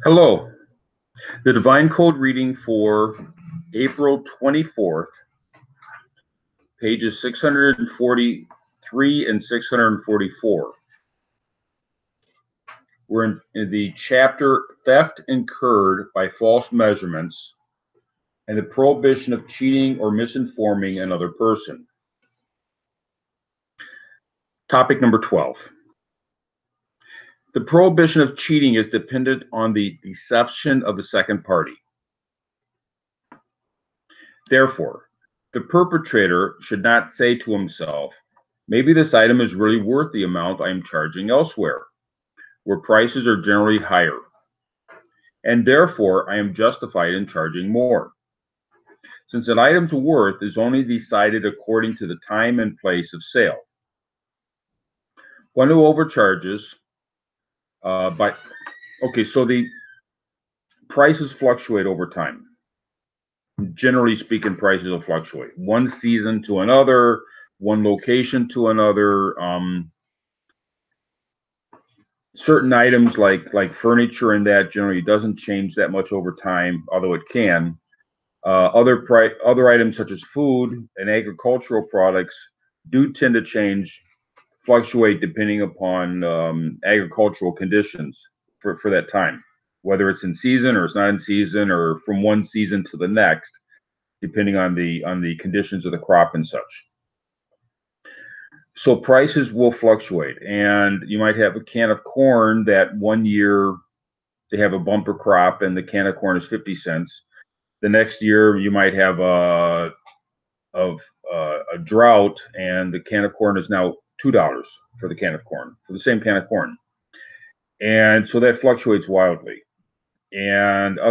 Hello. The Divine Code reading for April 24th, pages 643 and 644. We're in the chapter Theft Incurred by False Measurements and the Prohibition of Cheating or Misinforming another person. Topic number 12. The prohibition of cheating is dependent on the deception of the second party. Therefore, the perpetrator should not say to himself, maybe this item is really worth the amount I am charging elsewhere, where prices are generally higher, and therefore I am justified in charging more. Since an item's worth is only decided according to the time and place of sale. One who overcharges so the prices fluctuate over time. Generally speaking, prices will fluctuate. One season to another, one location to another. Certain items like furniture and that generally doesn't change that much over time, although it can. Other items such as food and agricultural products do tend to fluctuate depending upon agricultural conditions for that time, whether it's in season or it's not in season, or from one season to the next, depending on the conditions of the crop and such. So prices will fluctuate, and you might have a can of corn that one year they have a bumper crop and the can of corn is 50 cents. The next year you might have a drought and the can of corn is now $2 for the can of corn, for the same can of corn. And so that fluctuates wildly. And and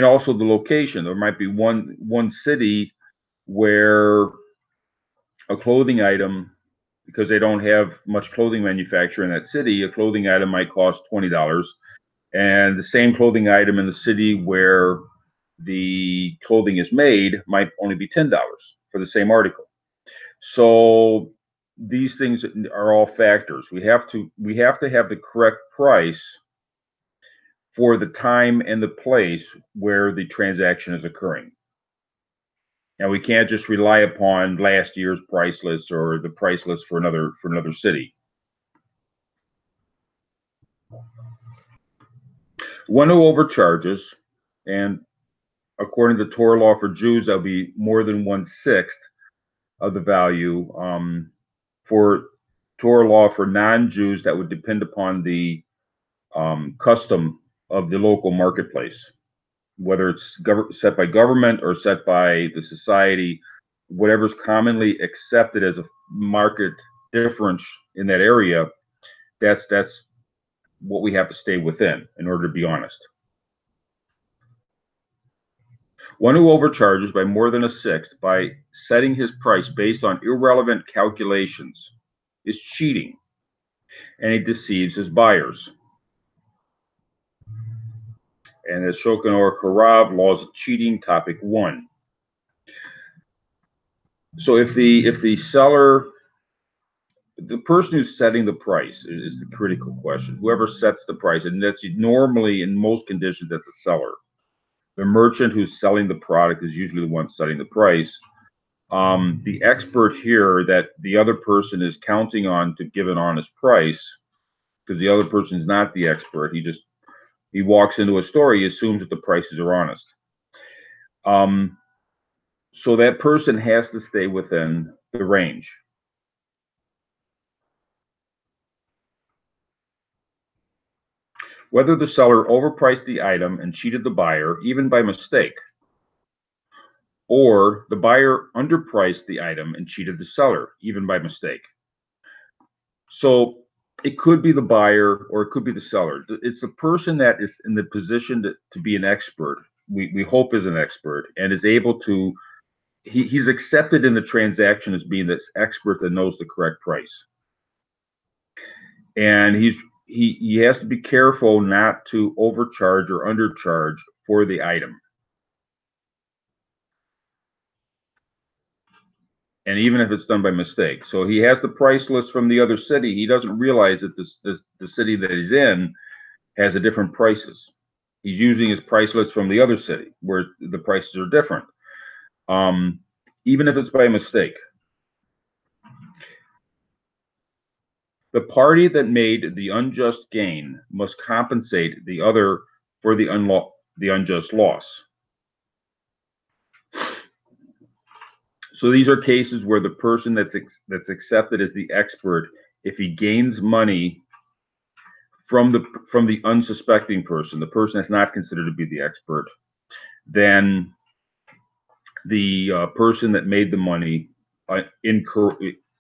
also the location. There might be one city where a clothing item, because they don't have much clothing manufacturer in that city, a clothing item might cost $20, and the same clothing item in the city where the clothing is made might only be $10 for the same article. So these things are all factors. We have to have the correct price for the time and the place where the transaction is occurring. And we can't just rely upon last year's price list or the price list for another city. One who overcharges, and according to Torah law for Jews, that'll be more than 1/6 of the value. For Torah law for non-Jews, that would depend upon the custom of the local marketplace, whether it's set by government or set by the society. Whatever's commonly accepted as a market difference in that area, that's what we have to stay within in order to be honest. One who overcharges by more than 1/6 by setting his price based on irrelevant calculations is cheating, and he deceives his buyers. And as Shulchan Aruch Harav, Laws of Cheating, topic 1. So if the seller, the person who's setting the price is the critical question. Whoever sets the price, and that's normally in most conditions that's a seller. The merchant who's selling the product is usually the one setting the price. The expert here that the other person is counting on to give an honest price, because the other person is not the expert. He walks into a store, he assumes that the prices are honest. So that person has to stay within the range. Whether the seller overpriced the item and cheated the buyer, even by mistake, or the buyer underpriced the item and cheated the seller, even by mistake. So it could be the buyer or it could be the seller. It's the person that is in the position to be an expert, we hope is an expert, and is able to, he's accepted in the transaction as being this expert that knows the correct price. And he has to be careful not to overcharge or undercharge for the item. and even if it's done by mistake. So he has the price list from the other city. He doesn't realize that the city that he's in has a different prices. He's using his price list from the other city where the prices are different, even if it's by mistake. The party that made the unjust gain must compensate the other for the unjust loss. So these are cases where the person that's accepted as the expert, if he gains money from the unsuspecting person, the person that's not considered to be the expert, then the person that made the money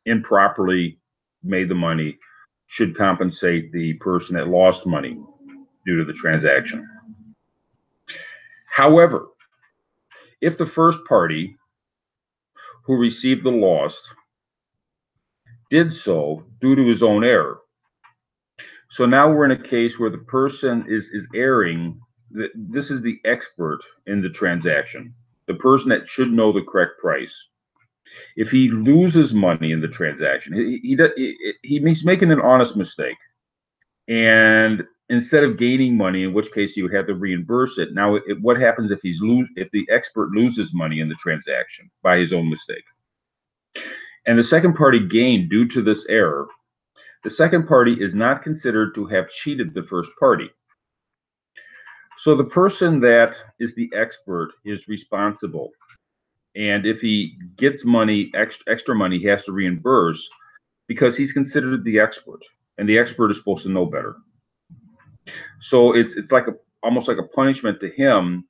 improperly made the money should compensate the person that lost money due to the transaction. However, if the first party who received the loss did so due to his own error, so now we're in a case where the person is erring. This is the expert in the transaction, the person that should know the correct price. If he loses money in the transaction, he's making an honest mistake, and instead of gaining money, in which case you would have to reimburse it. Now, what happens if if the expert loses money in the transaction by his own mistake, and the second party gained due to this error? The second party is not considered to have cheated the first party. So the person that is the expert is responsible. And if he gets money, extra money, he has to reimburse because he's considered the expert, and the expert is supposed to know better. So it's like almost like a punishment to him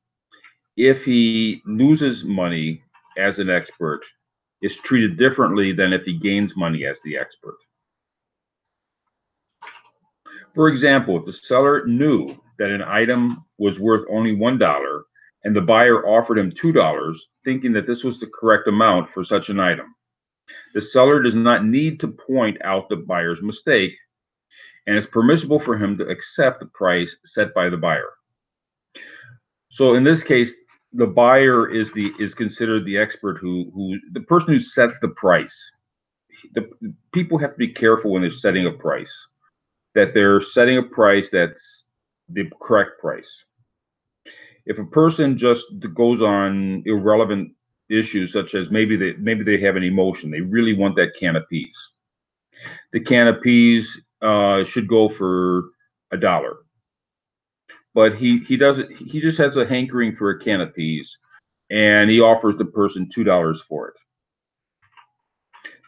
if he loses money as an expert. It's treated differently than if he gains money as the expert. For example, if the seller knew that an item was worth only $1 and the buyer offered him $2, thinking that this was the correct amount for such an item, the seller does not need to point out the buyer's mistake, and it's permissible for him to accept the price set by the buyer. So in this case, the buyer is considered the expert, the person who sets the price. The people have to be careful when they're setting a price, that they're setting a price that's the correct price. If a person just goes on irrelevant issues, such as maybe they have an emotion, they really want that can of peas. The can of peas should go for $1, but he just has a hankering for a can of peas, and he offers the person $2 for it.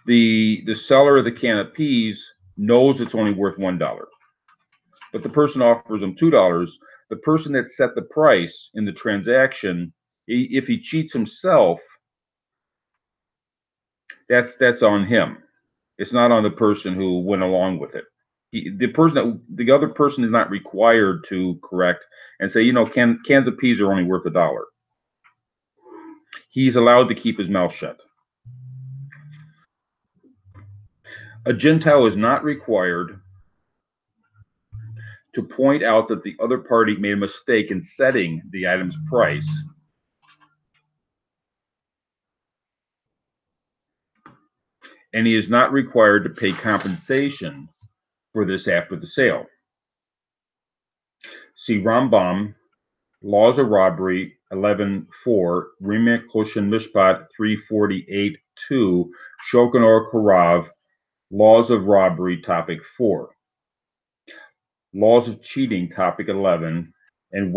The seller of the can of peas knows it's only worth $1, but the person offers him $2. The person that set the price in the transaction, if he cheats himself, that's on him. It's not on the person who went along with it. The other person is not required to correct and say, cans of peas are only worth $1. He's allowed to keep his mouth shut. A Gentile is not required to point out that the other party made a mistake in setting the item's price. And he is not required to pay compensation for this after the sale. See Rambam, Laws of Robbery 11.4, Rimek Hoshen Mishpat 348.2, Shokan or Karav, Laws of Robbery, topic 4. Laws of Cheating, topic 11, and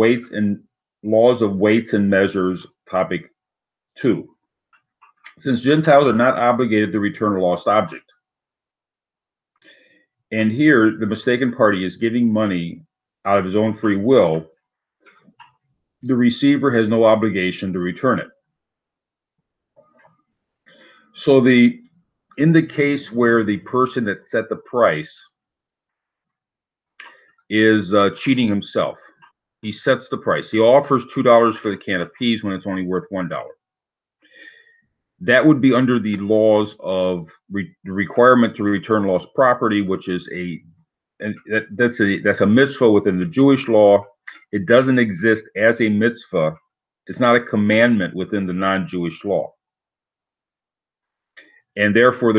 Laws of Weights and Measures, topic 2. Since Gentiles are not obligated to return a lost object, and here the mistaken party is giving money out of his own free will, the receiver has no obligation to return it. So in the case where the person that set the price is cheating himself, he sets the price. He offers $2 for the can of peas when it's only worth $1. That would be under the laws of the requirement to return lost property, which is that's a mitzvah within the Jewish law. It doesn't exist as a mitzvah. It's not a commandment within the non-Jewish law. and therefore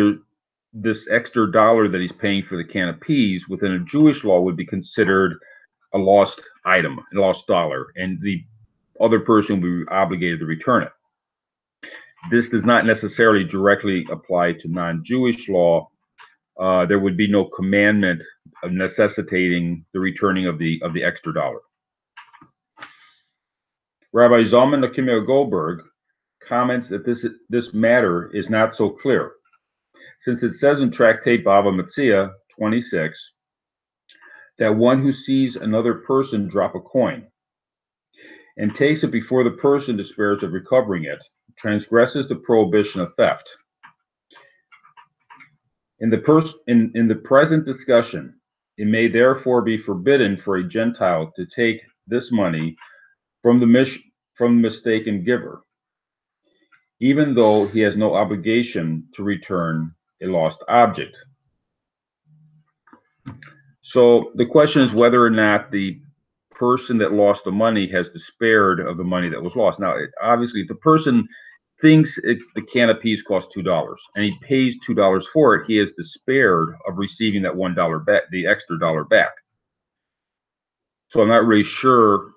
this extra dollar that he's paying for the can of peas within a Jewish law would be considered a lost item, a lost dollar, and the other person would be obligated to return it. This does not necessarily directly apply to non-Jewish law. There would be no commandment of necessitating the returning of the extra dollar. Rabbi Zalman Nechemiah Goldberg comments that this matter is not so clear, since it says in Tractate Bava Metzia 26 that one who sees another person drop a coin and takes it before the person despairs of recovering it transgresses the prohibition of theft. In the present discussion, it may therefore be forbidden for a Gentile to take this money from the mistaken giver, even though he has no obligation to return a lost object. So the question is whether or not the person that lost the money has despaired of the money that was lost. Now, obviously, if the person thinks the can of peas costs $2 and he pays $2 for it, he has despaired of receiving that $1 back, the extra dollar back. So I'm not really sure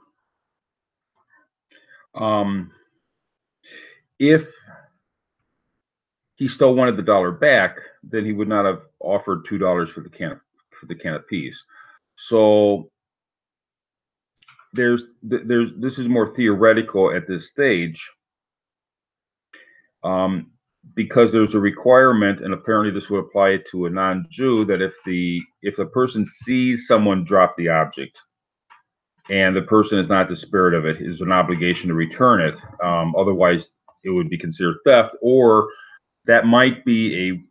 if he still wanted the dollar back, then he would not have offered $2 for the can of peas. So this is more theoretical at this stage, because there's a requirement, and apparently this would apply to a non-Jew, that if the person sees someone drop the object and the person is not despaired of it, is an obligation to return it. Otherwise, it would be considered theft, or that might be a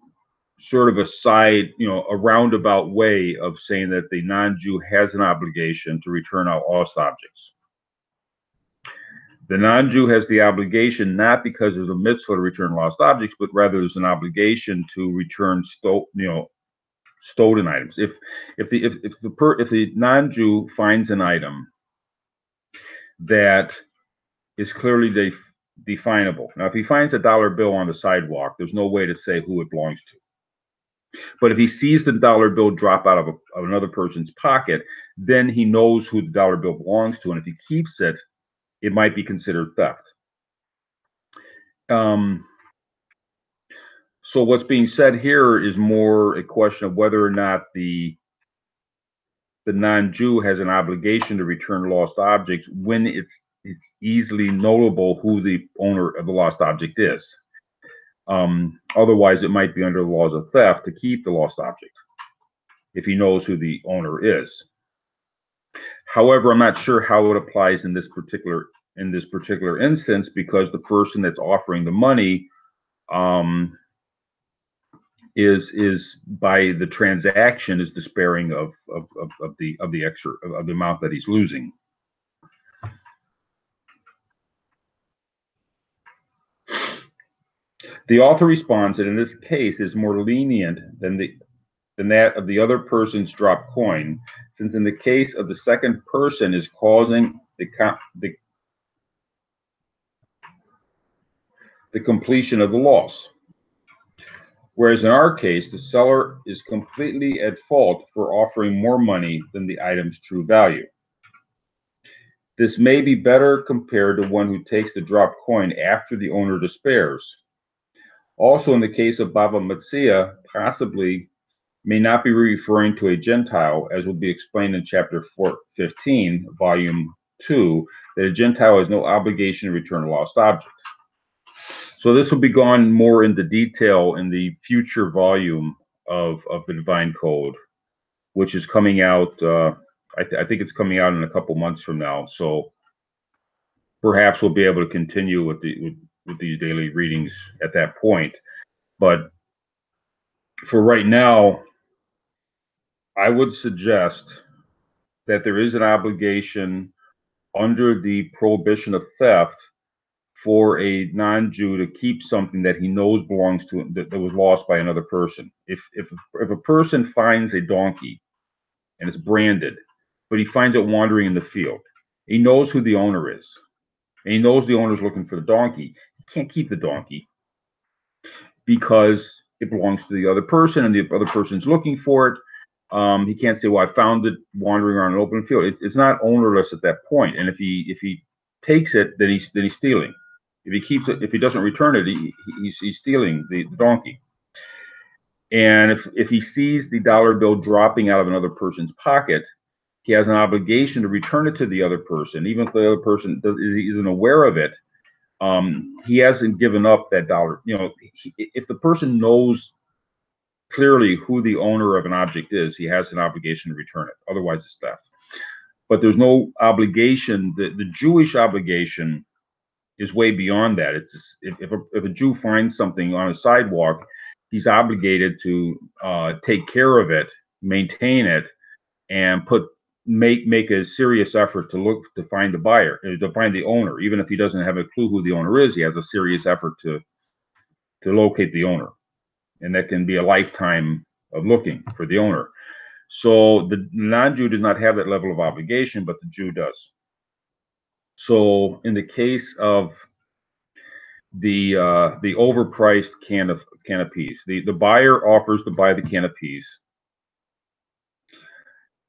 sort of a side, a roundabout way of saying that the non-Jew has an obligation to return out lost objects. The non-Jew has the obligation not because there's a mitzvah to return lost objects, but rather there's an obligation to return stolen items. If the non-Jew finds an item that is clearly definable. Now, if he finds a dollar bill on the sidewalk, there's no way to say who it belongs to. But if he sees the dollar bill drop out of another person's pocket, then he knows who the dollar bill belongs to, and if he keeps it, it might be considered theft. So what's being said here is more a question of whether or not the non-Jew has an obligation to return lost objects when it's easily notable who the owner of the lost object is. Otherwise, it might be under the laws of theft to keep the lost object if he knows who the owner is. However, I'm not sure how it applies in this particular instance, because the person that's offering the money is by the transaction is despairing of the extra of the amount that he's losing. The author responds that in this case is more lenient than that of the other person's dropped coin, since in the case of the second person is causing the completion of the loss, whereas in our case the seller is completely at fault for offering more money than the item's true value. This may be better compared to one who takes the dropped coin after the owner despairs. Also, in the case of Bava Metzia, possibly may not be referring to a Gentile, as will be explained in chapter 15, volume 2, that a Gentile has no obligation to return a lost object. So this will be gone more into detail in the future volume of the Divine Code, which is coming out, I think it's coming out in a couple months from now. So perhaps we'll be able to continue with these daily readings at that point. But for right now, I would suggest that there is an obligation under the prohibition of theft for a non-Jew to keep something that he knows belongs to him, that was lost by another person. If a person finds a donkey and it's branded, but he finds it wandering in the field, he knows who the owner is, and he knows the owner's looking for the donkey, he can't keep the donkey, because it belongs to the other person, and the other person's looking for it. He can't say, "Well, I found it wandering around an open field." It's not ownerless at that point. And if he takes it, then he's stealing. If he keeps it, if he doesn't return it, he's stealing the donkey. And if he sees the dollar bill dropping out of another person's pocket, he has an obligation to return it to the other person, even if the other person isn't aware of it. He hasn't given up that dollar. You know, if the person knows clearly who the owner of an object is, he has an obligation to return it. Otherwise, it's theft. But there's no obligation. The Jewish obligation is way beyond that. It's if a Jew finds something on a sidewalk, he's obligated to take care of it, maintain it, and make a serious effort to find the buyer, to find the owner. Even if he doesn't have a clue who the owner is, he has a serious effort to locate the owner, and that can be a lifetime of looking for the owner. So the non-Jew does not have that level of obligation, but the Jew does. So in the case of the overpriced can of peas, the buyer offers to buy the can of peas,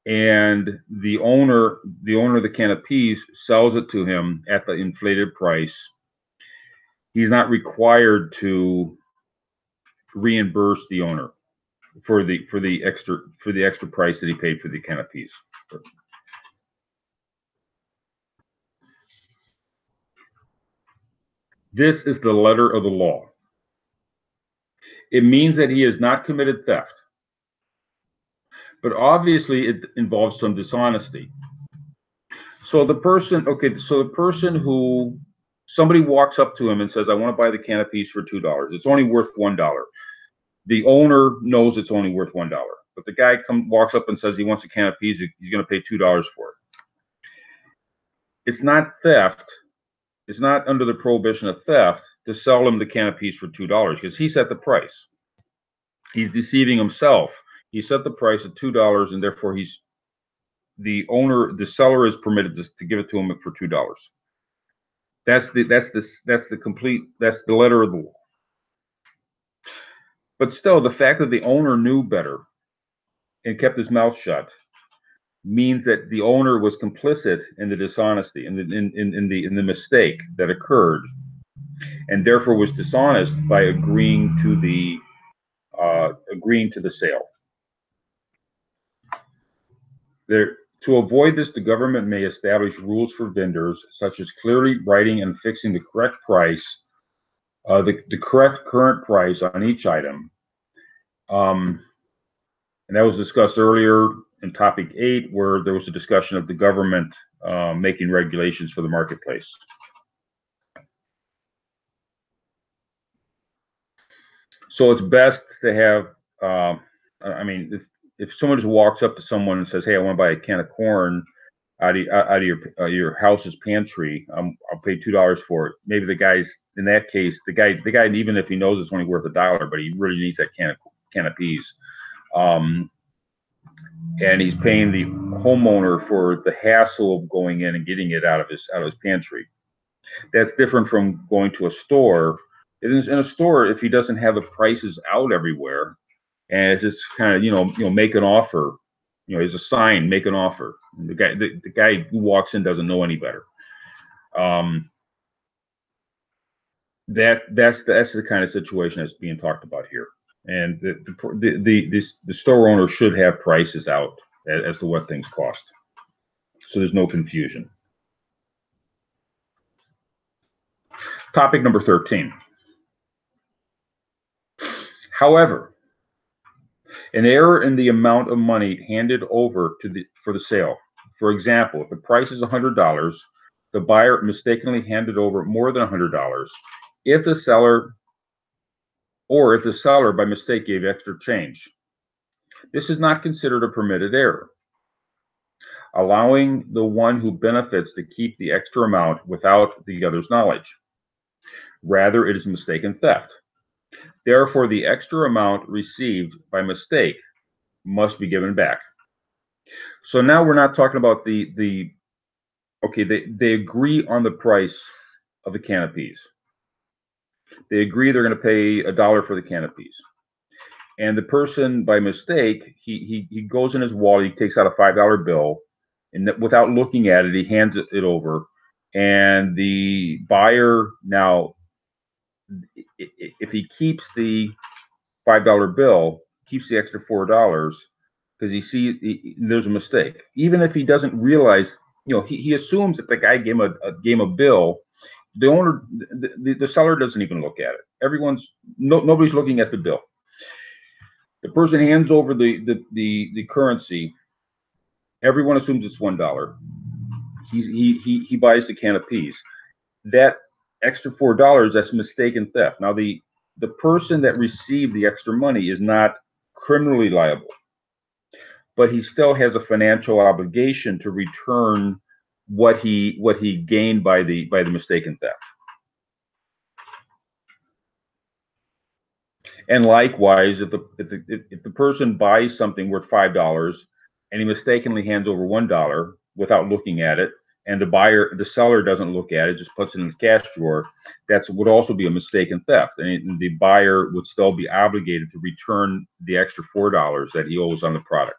and the owner of the can of peas sells it to him at the inflated price. He's not required to reimburse the owner for the extra price that he paid for the can of peas. This is the letter of the law. It means that he has not committed theft, but obviously it involves some dishonesty. So the person who somebody walks up to him and says, "I want to buy the can of peas for $2. It's only worth $1." The owner knows it's only worth $1, but the guy walks up and says he wants a can of peas. He's going to pay $2 for it. It's not theft. It's not under the prohibition of theft to sell him the can of peas for $2 because he set the price. He's deceiving himself. He set the price at $2, and therefore the seller is permitted to give it to him for $2. That's the letter of the law. But still, the fact that the owner knew better and kept his mouth shut means that the owner was complicit in the dishonesty, in the mistake that occurred, and therefore was dishonest by agreeing to the sale. To avoid this, the government may establish rules for vendors, such as clearly writing and fixing the correct price, the correct current price on each item. And that was discussed earlier in topic 8, where there was a discussion of the government making regulations for the marketplace. So it's best to have, I mean, if someone just walks up to someone and says, "Hey, I want to buy a can of corn out of your house's pantry, I'll pay $2 for it." Maybe the guy's, in that case, the guy, even if he knows it's only worth $1, but he really needs that can of peas. And he's paying the homeowner for the hassle of going in and getting it out of his pantry. That's different from going to a store. In a store, if he doesn't have the prices out everywhere, and it's just kind of make an offer, there's a sign, make an offer. And the guy who walks in doesn't know any better. That's the kind of situation that's being talked about here. And the store owner should have prices out as to what things cost, so there's no confusion. Topic number 13. However, an error in the amount of money handed over for the sale. For example, if the price is $100, the buyer mistakenly handed over more than $100. If the seller by mistake gave extra change, this is not considered a permitted error, allowing the one who benefits to keep the extra amount without the other's knowledge. Rather, it is mistaken theft. Therefore, the extra amount received by mistake must be given back. So now we're not talking about they agree on the price of the can of peas. They agree they're going to pay $1 for the can of peas. And the person, by mistake, he goes in his wallet, he takes out a $5 bill, and without looking at it, he hands it over. And the buyer now, if he keeps the $5 bill, keeps the extra $4 because there's a mistake. Even if he doesn't realize, he assumes that the guy gave him a bill. The owner, the seller doesn't even look at it. Nobody's looking at the bill. The person hands over the currency. Everyone assumes it's $1. He buys the can of peas. That extra $4, that's mistaken theft. Now the person that received the extra money is not criminally liable, but he still has a financial obligation to return what he gained by the mistaken theft. And likewise, if the person buys something worth $5 and he mistakenly hands over $1 without looking at it, and the seller doesn't look at it, just puts it in the cash drawer, that would also be a mistaken theft, and the buyer would still be obligated to return the extra $4 that he owes on the product.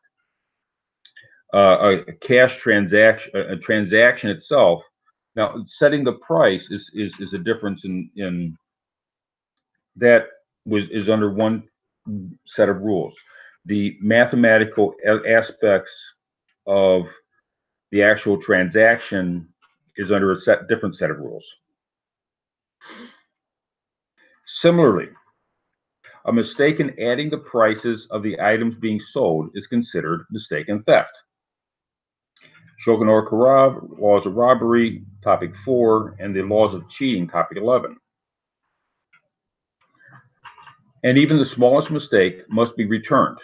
A cash transaction, a transaction itself. Now, setting the price is a difference in that is under one set of rules. The mathematical aspects of the actual transaction is under a different set of rules. Similarly, a mistake in adding the prices of the items being sold is considered mistaken theft. Shogunor Karav, Laws of Robbery, Topic 4, and the Laws of Cheating, Topic 11. And even the smallest mistake must be returned.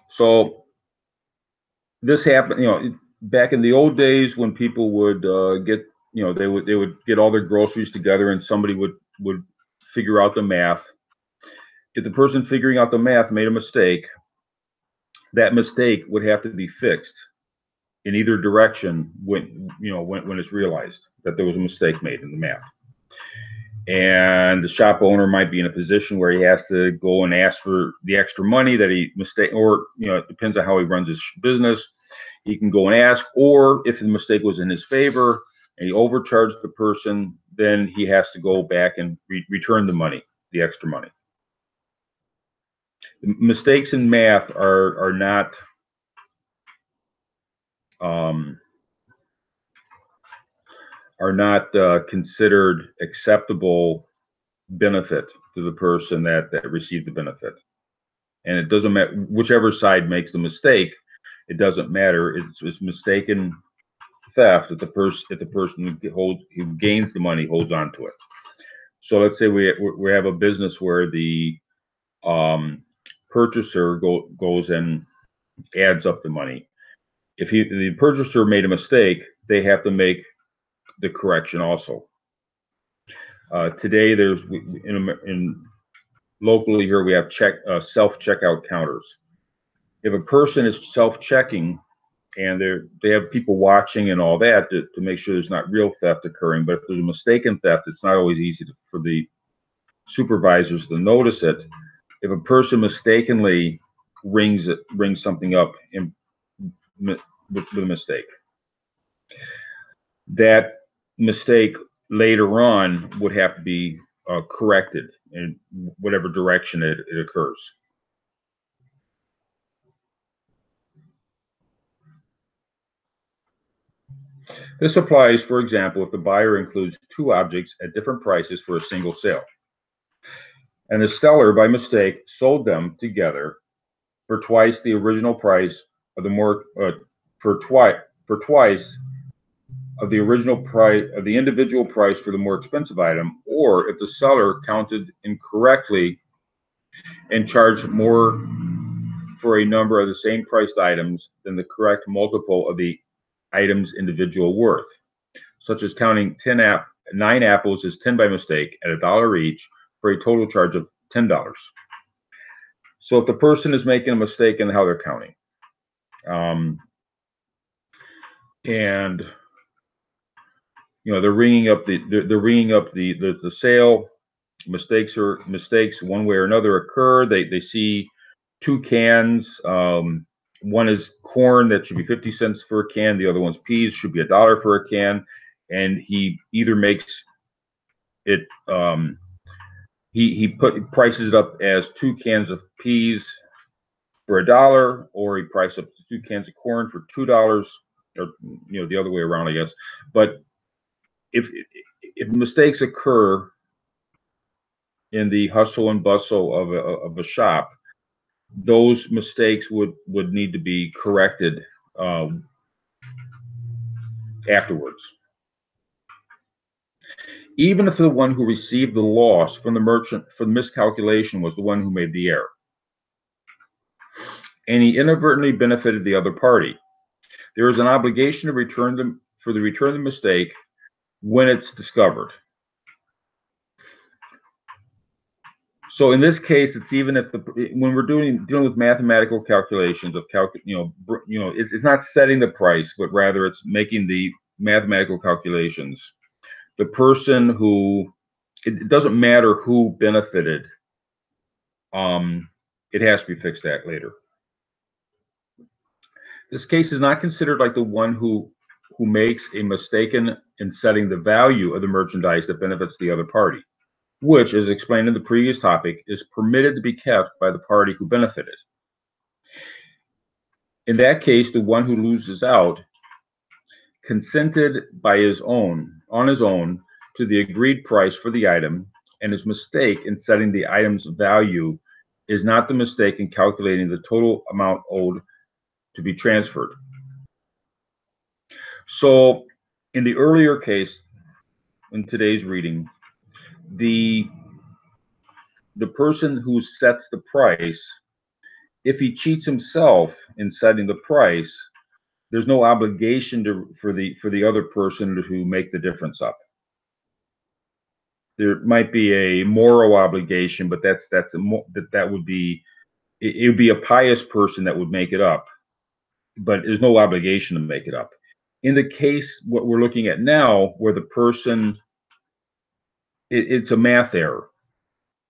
So this happened, back in the old days when people would get, they would get all their groceries together, and somebody would figure out the math. If the person figuring out the math made a mistake, that mistake would have to be fixed in either direction when it's realized that there was a mistake made in the math. And the shop owner might be in a position where he has to go and ask for the extra money that he or it depends on how he runs his business. He can go and ask, or if the mistake was in his favor and he overcharged the person, then he has to go back and return the money, the extra money. Mistakes in math are not considered acceptable benefit to the person that received the benefit. And it doesn't matter whichever side makes the mistake. It doesn't matter. It's mistaken theft if the person who gains the money holds on to it. So let's say we have a business where the purchaser goes and adds up the money. If the purchaser made a mistake, they have to make the correction also. Today, there's locally here we have self-checkout counters. If a person is self-checking and they have people watching and all that to make sure there's not real theft occurring, but if there's a mistaken theft, it's not always easy for the supervisors to notice it. If a person mistakenly rings something up with a mistake, that mistake later on would have to be corrected in whatever direction it occurs. This applies, for example, if the buyer includes two objects at different prices for a single sale, and the seller, by mistake, sold them together for twice the original price of for twice of the original price of the individual price for the more expensive item, or if the seller counted incorrectly and charged more for a number of the same priced items than the correct multiple of the item's individual worth, such as counting 9 apples as 10 by mistake at $1 each for a total charge of $10. So if the person is making a mistake in how they're counting, and they're ringing up the sale, mistakes one way or another occur. They see two cans. One is corn that should be 50 cents for a can. The other one's peas, should be $1 for a can. And he either makes it, he prices it up as 2 cans of peas for $1, or he prices up 2 cans of corn for $2, or the other way around, I guess. But if mistakes occur in the hustle and bustle of a shop, those mistakes would need to be corrected afterwards. Even if the one who received the loss from the merchant for the miscalculation was the one who made the error, and he inadvertently benefited the other party, there is an obligation to return the mistake when it's discovered. So in this case, it's even if when we're dealing with mathematical calculations of it's not setting the price, but rather it's making the mathematical calculations. The person who, it doesn't matter who benefited, it has to be fixed at later. This case is not considered like the one who makes a mistake in setting the value of the merchandise that benefits the other party, which, as explained in the previous topic, is permitted to be kept by the party who benefited. In that case, the one who loses out consented on his own to the agreed price for the item, and his mistake in setting the item's value is not the mistake in calculating the total amount owed to be transferred. So in the earlier case, in today's reading, the person who sets the price, if he cheats himself in setting the price, there's no obligation for the other person to make the difference up. There might be a moral obligation, but that would be, it would be a pious person that would make it up, but there's no obligation to make it up. In the case what we're looking at now, where the person, it's a math error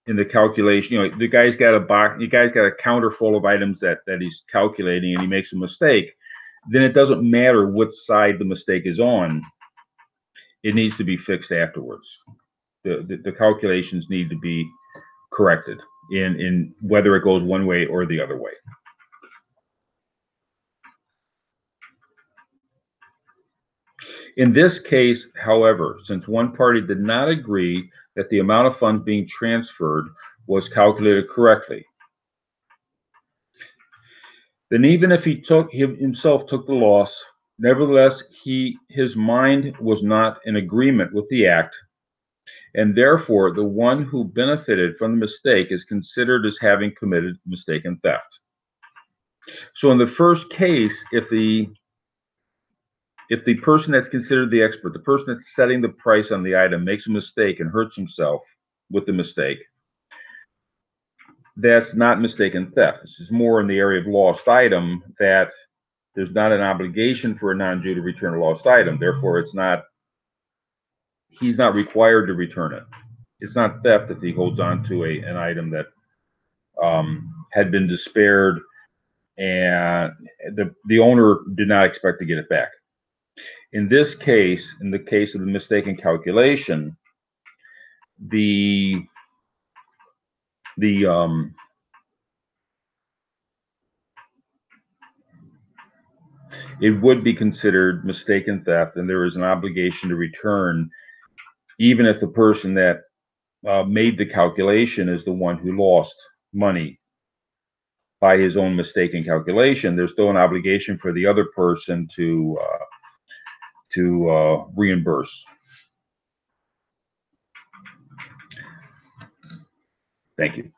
in the calculation. The guy's got a counter full of items that he's calculating, and he makes a mistake. Then it doesn't matter which side the mistake is on. It needs to be fixed afterwards. The calculations need to be corrected in whether it goes one way or the other way. In this case, however, since one party did not agree that the amount of funds being transferred was calculated correctly, then even if he himself took the loss, nevertheless his mind was not in agreement with the act, and therefore the one who benefited from the mistake is considered as having committed mistaken theft. So in the first case, if the person that's considered the expert, the person that's setting the price on the item, makes a mistake and hurts himself with the mistake, that's not mistaken theft. This is more in the area of lost item, that there's not an obligation for a non-Jew to return a lost item. Therefore, he's not required to return it. It's not theft if he holds on to an item that had been despaired, and the owner did not expect to get it back. In this case, in the case of the mistaken calculation, it would be considered mistaken theft, and there is an obligation to return, even if the person that made the calculation is the one who lost money by his own mistaken calculation. There's still an obligation for the other person to reimburse. Thank you.